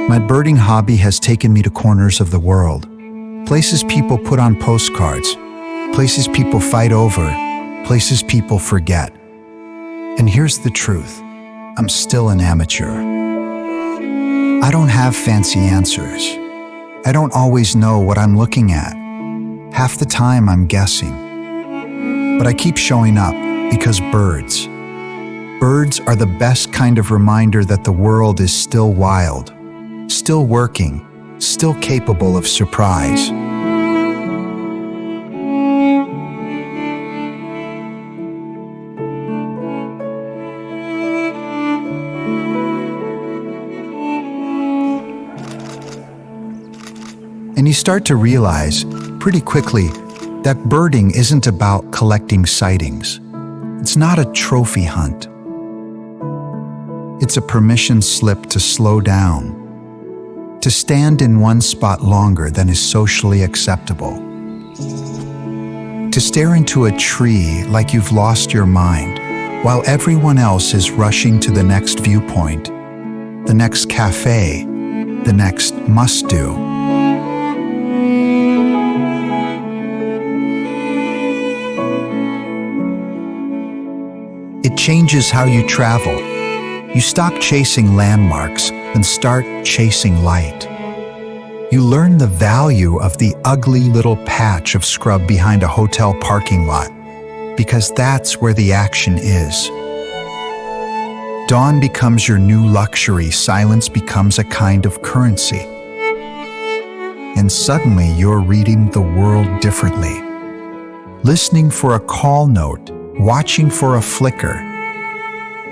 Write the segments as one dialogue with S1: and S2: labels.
S1: My birding hobby has taken me to corners of the world, places people put on postcards, places people fight over, places people forget. And here's the truth, I'm still an amateur. I don't have fancy answers. I don't always know what I'm looking at. Half the time I'm guessing. But I keep showing up because birds are the best kind of reminder that the world is still wild, still working, still capable of surprise. And you start to realize pretty quickly that birding isn't about collecting sightings. It's not a trophy hunt. It's a permission slip to slow down, to stand in one spot longer than is socially acceptable, to stare into a tree like you've lost your mind while everyone else is rushing to the next viewpoint, the next cafe, the next must-do. It changes how you travel. You stop chasing landmarks and start chasing light. You learn the value of the ugly little patch of scrub behind a hotel parking lot, because that's where the action is. Dawn becomes your new luxury, silence becomes a kind of currency. And suddenly you're reading the world differently. Listening for a call note, watching for a flicker,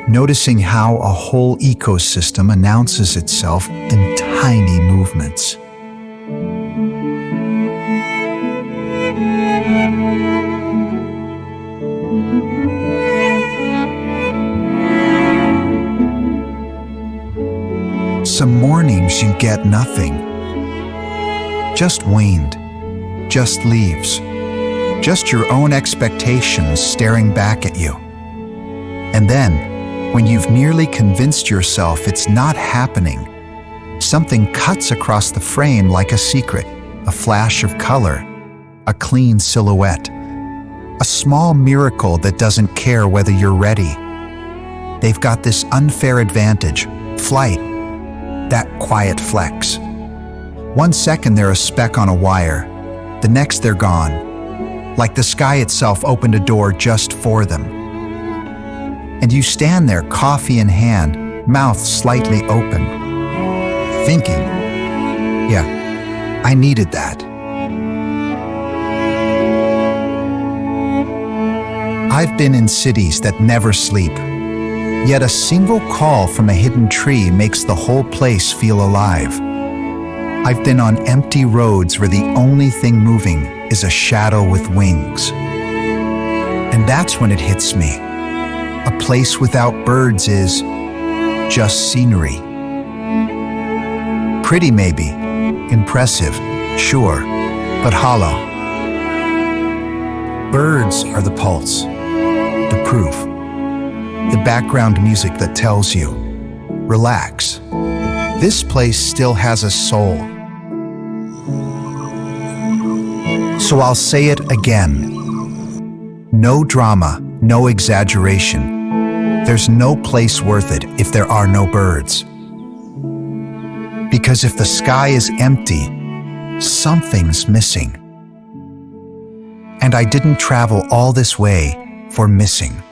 S1: noticing how a whole ecosystem announces itself in tiny movements. Some mornings you get nothing. Just wind, just leaves, just your own expectations staring back at you. And then, when you've nearly convinced yourself it's not happening, something cuts across the frame like a secret, a flash of color, a clean silhouette, a small miracle that doesn't care whether you're ready. They've got this unfair advantage, flight, that quiet flex. 1 second they're a speck on a wire, the next they're gone, like the sky itself opened a door just for them. And you stand there, coffee in hand, mouth slightly open, thinking, yeah, I needed that. I've been in cities that never sleep, yet a single call from a hidden tree makes the whole place feel alive. I've been on empty roads where the only thing moving is a shadow with wings. And that's when it hits me. A place without birds is just scenery. Pretty maybe, impressive, sure, but hollow. Birds are the pulse, the proof, the background music that tells you, relax, this place still has a soul. So I'll say it again. No drama, no exaggeration. There's no place worth it if there are no birds. Because if the sky is empty, something's missing. And I didn't travel all this way for missing.